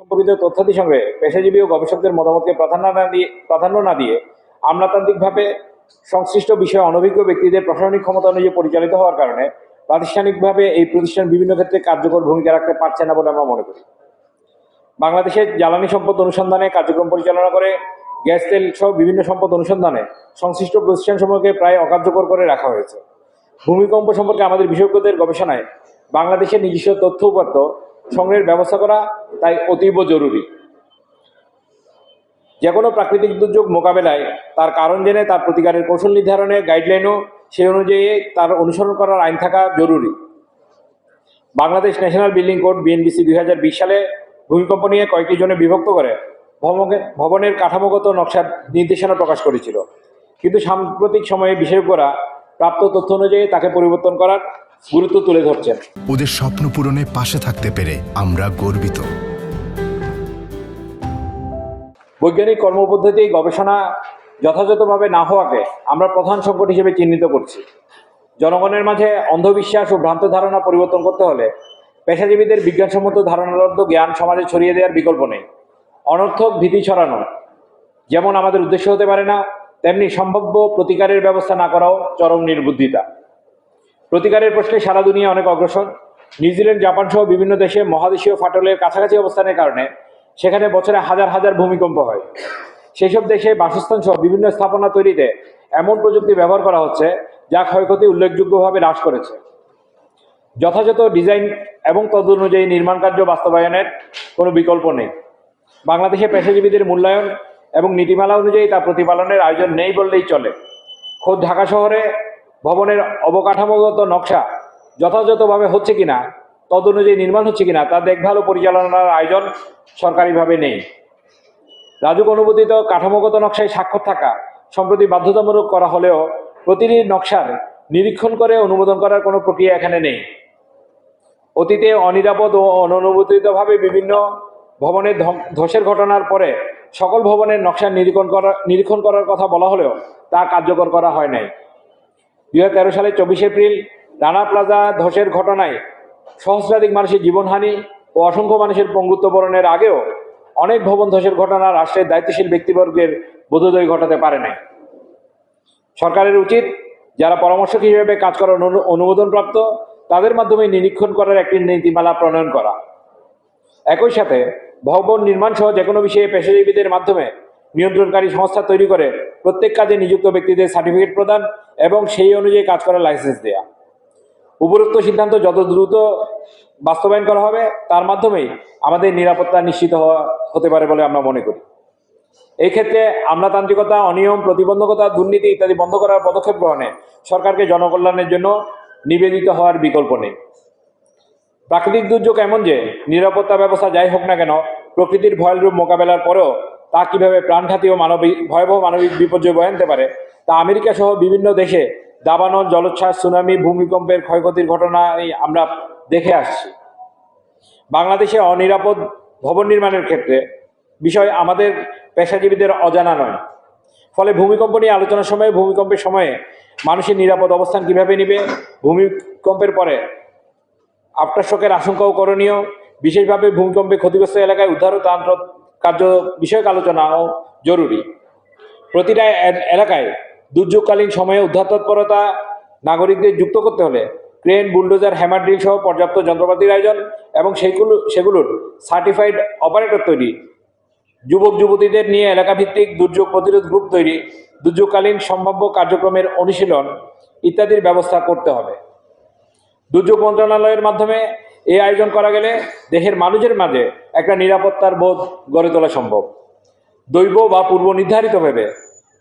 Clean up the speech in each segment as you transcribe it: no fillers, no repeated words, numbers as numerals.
সম্পর্কিত তথ্যাদি সংগ্রহে পেশাজীবী ও গবেষকদের মতামতকে প্রাধান্য না দিয়ে আমলাতান্ত্রিকভাবে সংশ্লিষ্ট বিষয়ে অনভিজ্ঞ ব্যক্তিদের প্রশাসনিক ক্ষমতা অনুযায়ী পরিচালিত হওয়ার কারণে প্রাতিষ্ঠানিকভাবে এই প্রতিষ্ঠান বিভিন্ন ক্ষেত্রে কার্যকর ভূমিকা রাখতে পারছে না বলে আমরা মনে করি। বাংলাদেশের জ্বালানি সম্পদ অনুসন্ধানে কার্যক্রম পরিচালনা করে গ্যাস তেল সহ বিভিন্ন সম্পদ অনুসন্ধানে সংশ্লিষ্ট প্রতিষ্ঠানসমূহকে প্রায় অকার্যকর করে রাখা হয়েছে। ভূমিকম্প সম্পর্কে আমাদের বিশেষজ্ঞদের গবেষণায় বাংলাদেশের নিজস্ব তথ্য উপাত্ত সংগ্রহের ব্যবস্থা করা তাই অতীব জরুরি। যে কোনো প্রাকৃতিক দুর্যোগ মোকাবেলায় তার কারণ জেনে তার প্রতিকারের কৌশল নির্ধারণে গাইডলাইনও সেই অনুযায়ী তার অনুসরণ করার আইন থাকা জরুরি। Bangladesh national building code BNBC 2020 সালে ভূমিকম্প নিয়ে কয়েকটি জোনে বিভক্ত করে ভবনের কাঠামোগত নকশার নির্দেশনা প্রকাশ করেছিল, কিন্তু সাম্প্রতিক সময়ে বিশেষজ্ঞরা প্রাপ্ত তথ্য অনুযায়ী তাকে পরিবর্তন করার গুরুত্ব তুলে ধরছেন। ওদের স্বপ্ন পূরণে পাশে থাকতে পেরে আমরা গর্বিত। বৈজ্ঞানিক কর্মপদ্ধতি গবেষণা যথাযথভাবে না হওয়াকে আমরা প্রধান সংকট হিসেবে চিহ্নিত করছি। জনগণের মাঝে অন্ধবিশ্বাস ও ভ্রান্ত ধারণা পরিবর্তন করতে হলে পেশাজীবীদের বিজ্ঞানসম্মত ধারণালব্ধ জ্ঞান সমাজে ছড়িয়ে দেওয়ার বিকল্প নেই। অনর্থক ভীতি ছড়ানো যেমন আমাদের উদ্দেশ্য হতে পারে না, তেমনি সম্ভাব্য প্রতিকারের ব্যবস্থা না করাও চরম নির্বুদ্ধিতা। প্রতিকারের প্রশ্নে সারা দুনিয়া অনেক অগ্রসর। নিউজিল্যান্ড, জাপান সহ বিভিন্ন দেশে মহাদেশীয় ফাটলের কাছাকাছি অবস্থানের কারণে সেখানে বছরে হাজার হাজার ভূমিকম্প হয়। সেই সব দেশে বাসস্থান সহ বিভিন্ন স্থাপনা তৈরিতে এমন প্রযুক্তি ব্যবহার করা হচ্ছে যা ক্ষয়ক্ষতি উল্লেখযোগ্যভাবে হ্রাস করেছে। যথাযথ ডিজাইন এবং তদনুযায়ী নির্মাণ কার্য বাস্তবায়নের কোনো বিকল্প নেই। বাংলাদেশে পেশাজীবীদের মূল্যায়ন এবং নীতিমালা অনুযায়ী তা প্রতিপালনের আয়োজন নেই বললেই চলে। খোদ ঢাকা শহরে ভবনের অবকাঠামোগত নকশা যথাযথভাবে হচ্ছে কিনা, তদনুযায়ী নির্মাণ হচ্ছে কিনা তা দেখভাল ও পরিচালনার আয়োজন সরকারিভাবে নেই। রাজুক অনুমোদিত কাঠামোগত নকশায় স্বাক্ষর থাকা সম্প্রতি বাধ্যতামূলক করা হলেও প্রতিটি নকশার নিরীক্ষণ করে অনুমোদন করার কোনো প্রক্রিয়া এখানে নেই। অতীতে অনিরাপদ ও অননুমোদিতভাবে বিভিন্ন ভবনের ধসের ঘটনার পরে সকল ভবনের নকশা নিরীক্ষণ করার কথা বলা হলেও তা কার্যকর করা হয় নাই। 2013 সালে 24 এপ্রিল রানা প্লাজা ধসের ঘটনায় সহস্রাধিক মানুষের জীবনহানি ও অসংখ্য মানুষের পঙ্গুত্ব বরণের আগেও অনেক ভবন ধসের ঘটনা রাষ্ট্রের দায়িত্বশীল ব্যক্তিবর্গের বোধোদয় ঘটাতে পারে নাই। সরকারের উচিত যারা পরামর্শক হিসেবে কাজ করার অনুমোদনপ্রাপ্ত তাদের মাধ্যমে নিরীক্ষণ করার একটি নীতিমালা প্রণয়ন করা। একই সাথে ভবন নির্মাণ সহ যে কোনো বিষয়ে পেশাজীবীদের মাধ্যমে নিয়ন্ত্রণকারী সংস্থা তৈরি করে প্রত্যেক কাজে নিযুক্ত ব্যক্তিদের সার্টিফিকেট প্রদান এবং সেই অনুযায়ী কাজ করার লাইসেন্স দেয়া। উপরোক্ত সিদ্ধান্ত যত দ্রুত বাস্তবায়ন করা হবে তার মাধ্যমেই আমাদের নিরাপত্তা নিশ্চিত হতে পারে বলে আমরা মনে করি। এই ক্ষেত্রে আমলাতান্ত্রিকতা, অনিয়ম, প্রতিবন্ধকতা, দুর্নীতি ইত্যাদি বন্ধ করার পদক্ষেপ গ্রহণে সরকারকে জনকল্যাণের জন্য নিবেদিত হওয়ার বিকল্প নেই। প্রাকৃতিক দুর্যোগ এমন যে নিরাপত্তা ব্যবস্থা যাই হোক না কেন, প্রকৃতির ভয়াল রূপ মোকাবেলার পরেও তা কিভাবে প্রাণঘাতী ও ভয়াবহ মানবিক বিপর্যয় বয়ে আনতে পারে তা আমেরিকা সহ বিভিন্ন দেশে দাবানল, জলোচ্ছ্বাস, সুনামি, ভূমিকম্পের ক্ষয়ক্ষতির ঘটনায় আমরা দেখে আসছি। বাংলাদেশে অনিরাপদ ভবন নির্মাণের ক্ষেত্রে বিষয় আমাদের পেশাজীবীদের অজানা নয়। ফলে ভূমিকম্প নিয়ে আলোচনার সময় ভূমিকম্পের সময়ে মানুষের নিরাপদ অবস্থান কিভাবে নেবে, ভূমিকম্পের পরে আফটারশকের আশঙ্কাও করণীয়, বিশেষভাবে ভূমিকম্পে ক্ষতিগ্রস্ত এলাকায় উদ্ধার ও ত্রাণ কার্য বিষয়ক আলোচনাও জরুরি। প্রতিটা এলাকায় দুর্যোগকালীন সময়ে উদ্ধার তৎপরতা নাগরিকদের যুক্ত করতে হলে ক্রেন, বুলডোজার, হ্যামার ড্রিল সহ পর্যাপ্ত যন্ত্রপাতির আয়োজন এবং সেগুলোর সার্টিফাইড অপারেটর তৈরি, যুবক যুবতীদের নিয়ে এলাকাভিত্তিক দুর্যোগ প্রতিরোধ গ্রুপ তৈরি, দুর্যোগকালীন সম্ভাব্য কার্যক্রমের অনুশীলন ইত্যাদির ব্যবস্থা করতে হবে। দুর্যোগ মন্ত্রণালয়ের মাধ্যমে এই আয়োজন করা গেলে দেশের মানুষের মাঝে একটা নিরাপত্তার বোধ গড়ে তোলা সম্ভব। দৈব বা পূর্ব নির্ধারিতভাবে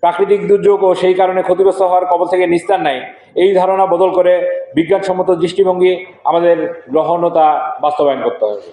প্রাকৃতিক দুর্যোগ ও সেই কারণে ক্ষতিগ্রস্ত হওয়ার কবল থেকে নিস্তার নাই, এই ধারণা বদল করে বিজ্ঞানসম্মত দৃষ্টিভঙ্গি আমাদের গ্রহণতা বাস্তবায়ন করতে হবে।